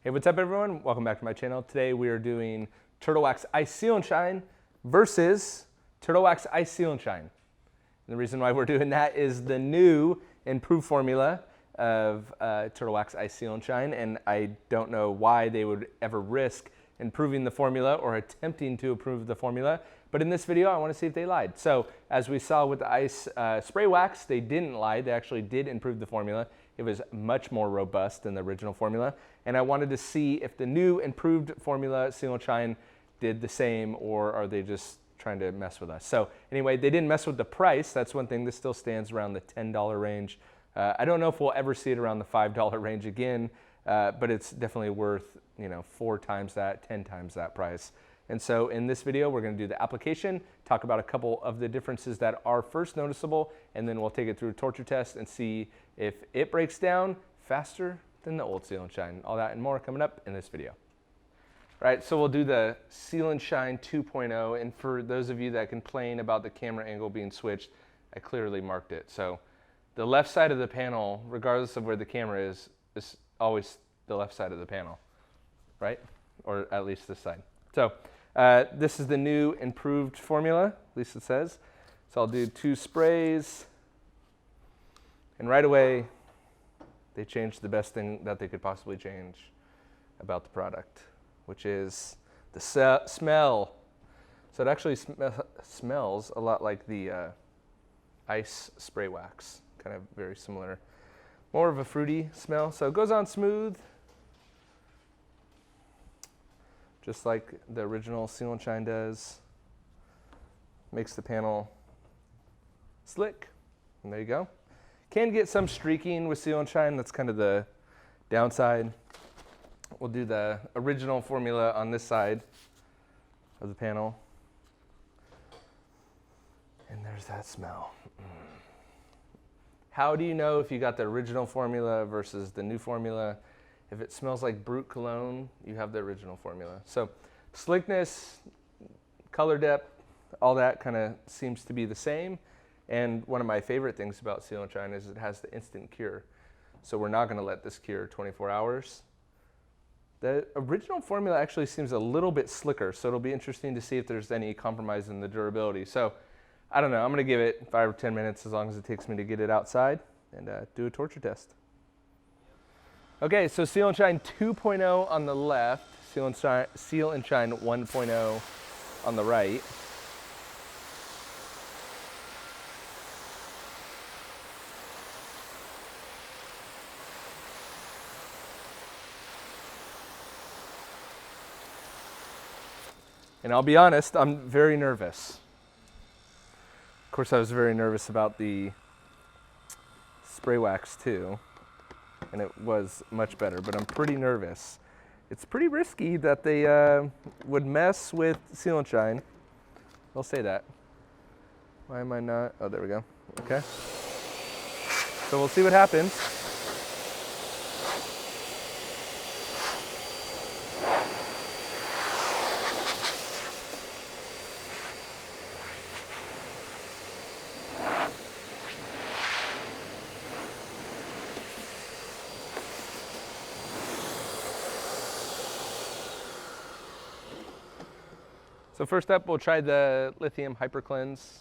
Hey, what's up everyone? Welcome back to my channel. Today we are doing Turtle Wax Ice Seal and Shine versus Turtle Wax Ice Seal and Shine. And the reason why we're doing that is the new improved formula of Turtle Wax Ice Seal and Shine, and I don't know why they would ever risk improving the formula or attempting to improve the formula, but in this video I want to see if they lied. So as we saw with the ice spray wax, they didn't lie. They actually did improve the formula. It was much more robust than the original formula, and I wanted to see if the new improved formula Seal and Shine did the same, or are they just trying to mess with us. So anyway, they didn't mess with the price. That's one thing. This still stands around the $10 range. I don't know if we'll ever see it around the $5 range again, but it's definitely worth, 4 times that, 10 times that price. And so in this video, we're going to do the application, talk about a couple of the differences that are first noticeable, and then we'll take it through a torture test and see if it breaks down faster than the old Seal and Shine. All that and more coming up in this video. All right, so we'll do the Seal and Shine 2.0, and for those of you that complain about the camera angle being switched, I clearly marked it. So the left side of the panel, regardless of where the camera is always the left side of the panel, right? Or at least this side. So this is the new improved formula, at least it says. So I'll do 2 sprays, and right away, they changed the best thing that they could possibly change about the product, which is the smell. So it actually smells a lot like the ice spray wax, kind of very similar. More of a fruity smell, so it goes on smooth, just like the original Seal and Shine does. Makes the panel slick, and there you go. Can get some streaking with Seal and Shine, that's kind of the downside. We'll do the original formula on this side of the panel. And there's that smell. How do you know if you got the original formula versus the new formula? If it smells like Brut cologne, you have the original formula. So slickness, color depth, all that kind of seems to be the same. And one of my favorite things about Seal and Shine is it has the instant cure. So we're not going to let this cure 24 hours. The original formula actually seems a little bit slicker, so it'll be interesting to see if there's any compromise in the durability. So I don't know, I'm going to give it 5 or 10 minutes as long as it takes me to get it outside and do a torture test. Okay, so Seal and Shine 2.0 on the left, Seal and Shine 1.0 on the right. And I'll be honest, I'm very nervous. Of course, I was very nervous about the spray wax too, and it was much better, but I'm pretty nervous. It's pretty risky that they would mess with Seal and Shine. I'll say that. Why am I not? Oh, there we go. Okay. So we'll see what happens. So first up, we'll try the Lithium Hyper Cleanse.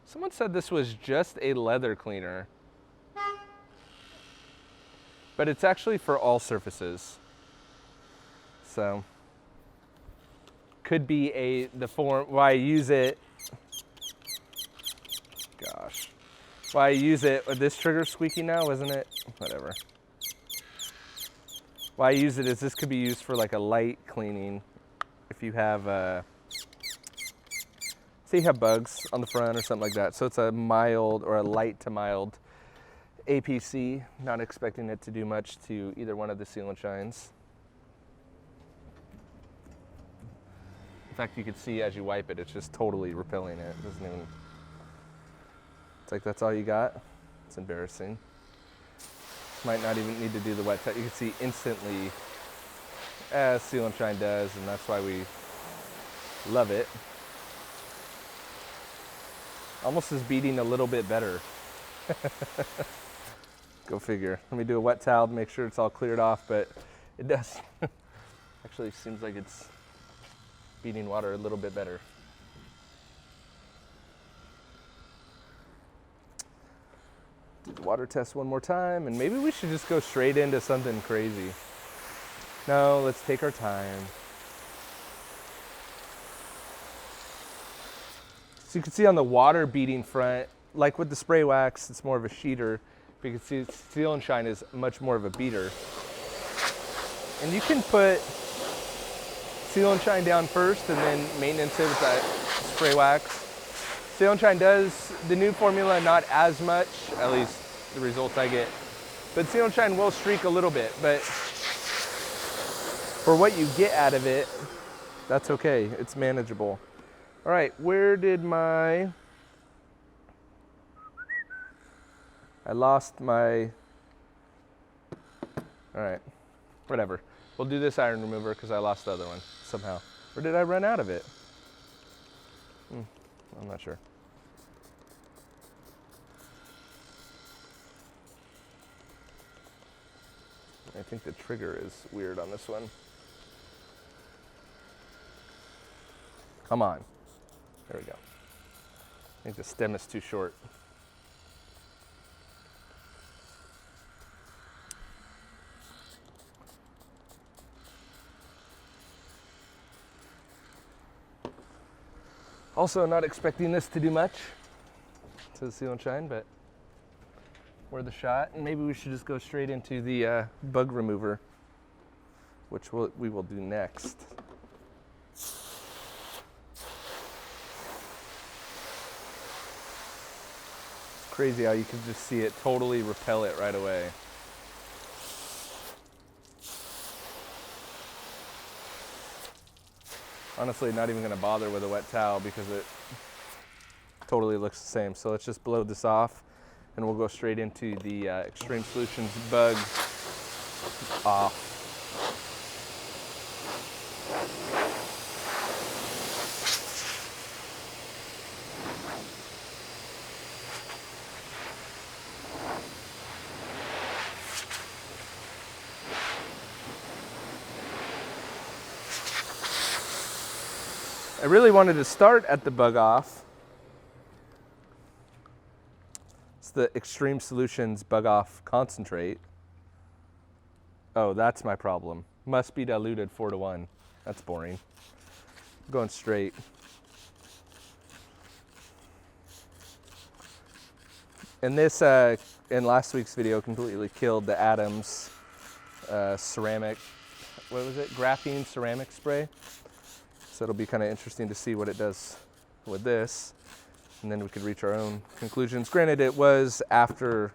Someone said this was just a leather cleaner, but it's actually for all surfaces. So could be the form why I use it. Gosh, why I use it. This trigger squeaky now, isn't it? Whatever. Why I use it is this could be used for like a light cleaning if you have say you have bugs on the front or something like that. So it's a mild or a light to mild APC. Not expecting it to do much to either one of the Seal and Shines. In fact, you can see as you wipe it, it's just totally repelling it. It doesn't even, it's like that's all you got. It's embarrassing. Might not even need to do the wet test. You can see instantly as Seal and Shine does, and that's why we love it. Almost is beating a little bit better. Go figure. Let me do a wet towel to make sure it's all cleared off, but It does. Actually seems like it's beating water a little bit better. Do the water test one more time, and maybe we should just go straight into something crazy. No, let's take our time. So you can see on the water beating front, like with the spray wax, it's more of a sheeter. But you can see Seal and Shine is much more of a beater. And you can put Seal and Shine down first and then maintenance it with that spray wax. Seal and Shine does the new formula not as much, at least the results I get. But Seal and Shine will streak a little bit, but for what you get out of it, that's okay. It's manageable. All right, where did I lost my, all right, whatever. We'll do this iron remover because I lost the other one somehow. Or did I run out of it? I'm not sure. I think the trigger is weird on this one. Come on. There we go. I think the stem is too short. Also not expecting this to do much to the Seal and Shine, but worth a shot. And maybe we should just go straight into the bug remover, which we will do next. Crazy how you can just see it totally repel it right away. Honestly, not even gonna bother with a wet towel because it totally looks the same. So let's just blow this off and we'll go straight into the Extreme Solutions bug off. I really wanted to start at the bug off. It's the Extreme Solutions Bug Off Concentrate. Oh, that's my problem. Must be diluted 4:1. That's boring. I'm going straight. And this, in last week's video, completely killed the Adams ceramic, what was it? Graphene ceramic spray. So it'll be kind of interesting to see what it does with this, and then we could reach our own conclusions. Granted, it was after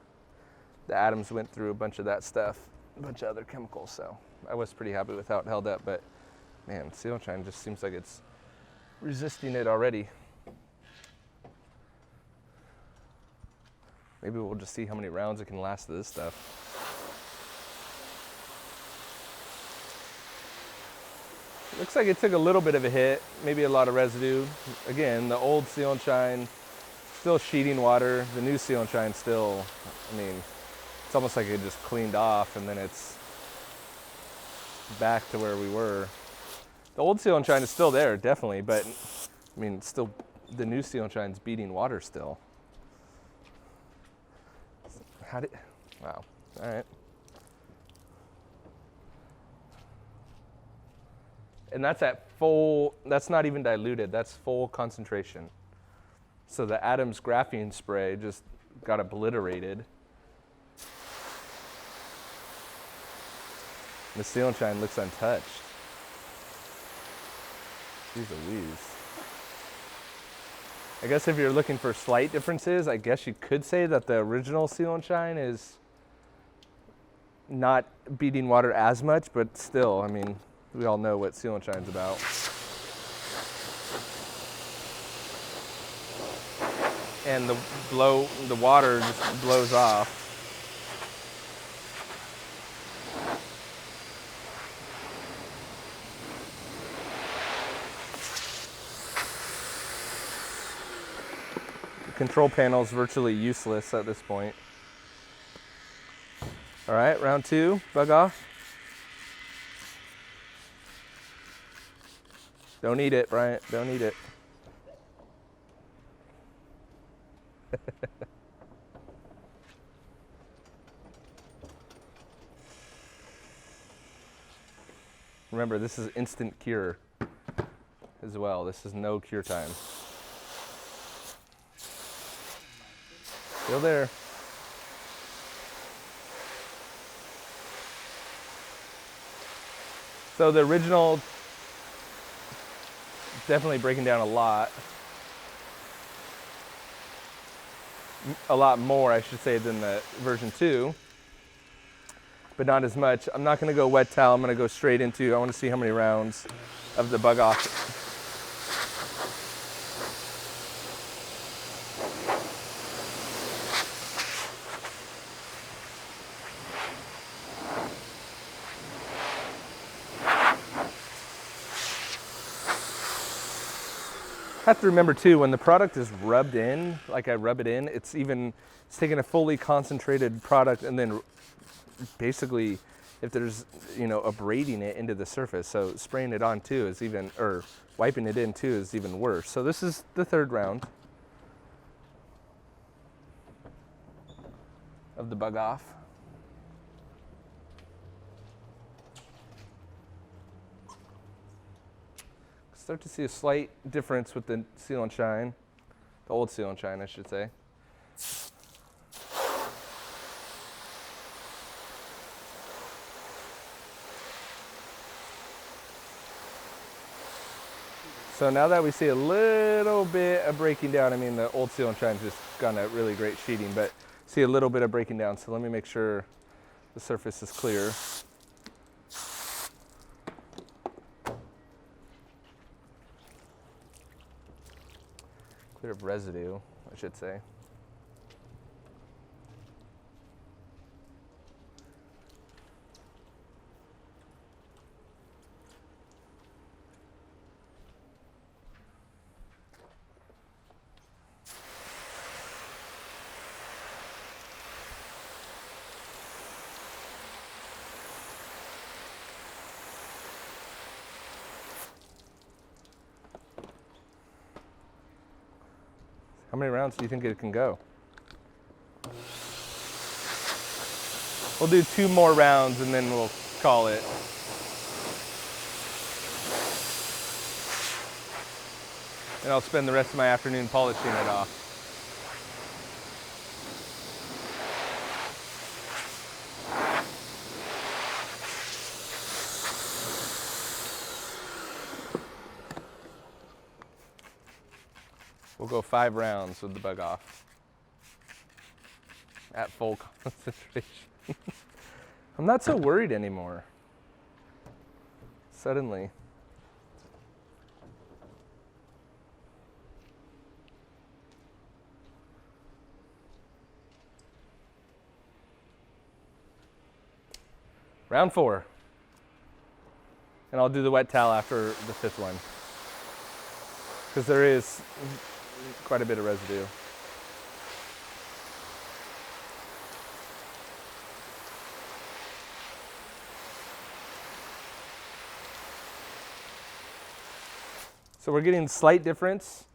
the Adams went through a bunch of that stuff, a bunch of other chemicals, so I was pretty happy with how it held up, but man, Seal and Shine just seems like it's resisting it already. Maybe we'll just see how many rounds it can last to this stuff. Looks like it took a little bit of a hit, maybe a lot of residue. Again, the old Seal and Shine, still sheeting water. The new Seal and Shine still, I mean, it's almost like it just cleaned off and then it's back to where we were. The old Seal and Shine is still there, definitely, but I mean, it's still, the new Seal and Shine's beating water still. Wow, all right. And that's at full, that's not even diluted, that's full concentration. So the Adams graphene spray just got obliterated. The Seal and Shine looks untouched. Jeez Louise. I guess if you're looking for slight differences, I guess you could say that the original Seal and Shine is not beating water as much, but still, I mean, we all know what Seal and Shine's about. And the water just blows off. The control panel is virtually useless at this point. All right, round two, bug off. Don't eat it, Bryant. Don't eat it. Remember, this is instant cure as well. This is no cure time. Still there. So the original, definitely breaking down a lot more, I should say, than the version 2, but not as much. I'm not gonna go wet towel, I'm gonna go straight into, I wanna see how many rounds of the bug off. Have to remember too, when the product is rubbed in, like I rub it in, it's taking a fully concentrated product and then basically, if there's, abrading it into the surface, so spraying it on too is even, or wiping it in too is even worse. So this is the third round of the bug off. Start to see a slight difference with the Seal and Shine, the old Seal and Shine, I should say. So now that we see a little bit of breaking down, I mean the old Seal and Shine's just gone a really great sheeting, but see a little bit of breaking down. So let me make sure the surface is clear. Clear of residue, I should say. How many rounds do you think it can go? We'll do 2 more rounds and then we'll call it. And I'll spend the rest of my afternoon polishing it off. We'll go 5 rounds with the bug off at full concentration. I'm not so worried anymore. Suddenly. Round 4. And I'll do the wet towel after the 5th one, because there is quite a bit of residue. So we're getting slight difference,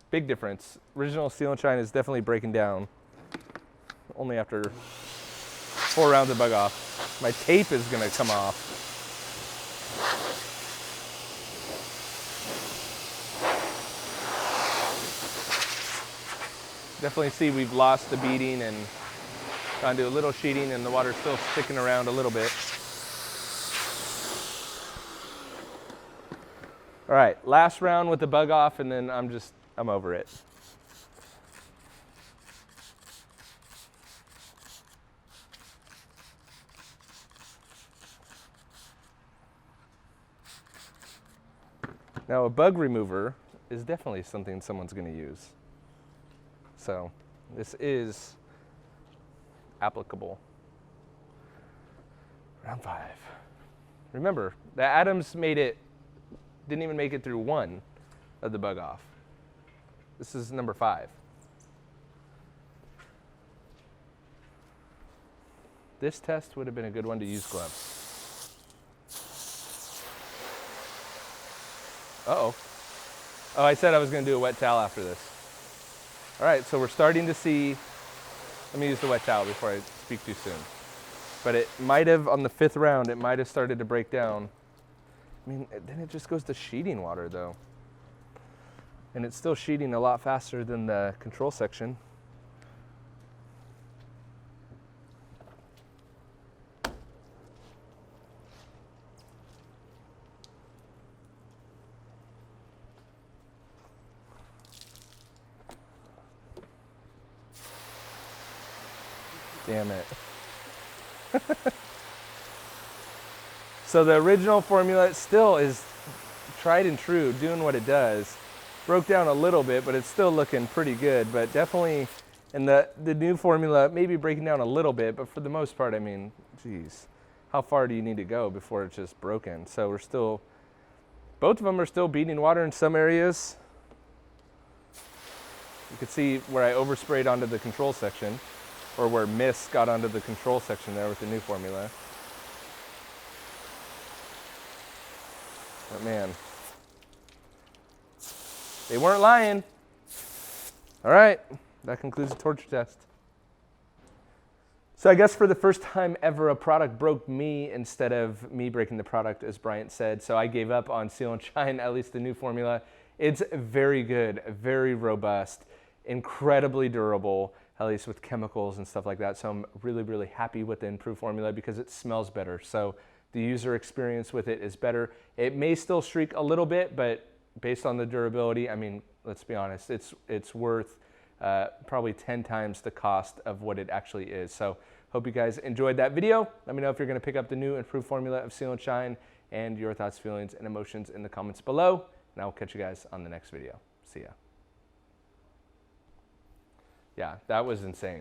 big difference. Original Seal and Shine is definitely breaking down only after 4 rounds of bug off. My tape is gonna come off. Definitely see we've lost the beading and gone to a little sheeting, and the water's still sticking around a little bit. All right, last round with the bug off, and then I'm over it. Now a bug remover is definitely something someone's gonna use. So this is applicable. Round 5. Remember, the Adams didn't even make it through 1 of the bug off. This is number 5. This test would have been a good one to use gloves. Uh-oh. Oh, I said I was gonna do a wet towel after this. All right, so we're starting to see, let me use the wet towel before I speak too soon. But it might have, on the 5th round, it might have started to break down. I mean, then it just goes to sheeting water though. And it's still sheeting a lot faster than the control section. Damn it. So the original formula still is tried and true, doing what it does. Broke down a little bit, but it's still looking pretty good. But definitely, and the new formula maybe breaking down a little bit, but for the most part, I mean, geez, how far do you need to go before it's just broken? So we're still, both of them are still beating water in some areas. You can see where I oversprayed onto the control section, or where mist got onto the control section there with the new formula. But man, they weren't lying. All right, that concludes the torture test. So I guess for the first time ever, a product broke me instead of me breaking the product, as Bryant said. So I gave up on Seal and Shine, at least the new formula. It's very good, very robust, incredibly durable, at least with chemicals and stuff like that. So I'm really, really happy with the improved formula because it smells better. So the user experience with it is better. It may still streak a little bit, but based on the durability, I mean, let's be honest, it's worth probably 10 times the cost of what it actually is. So hope you guys enjoyed that video. Let me know if you're gonna pick up the new improved formula of Seal and Shine, and your thoughts, feelings, and emotions in the comments below. And I will catch you guys on the next video. See ya. Yeah, that was insane.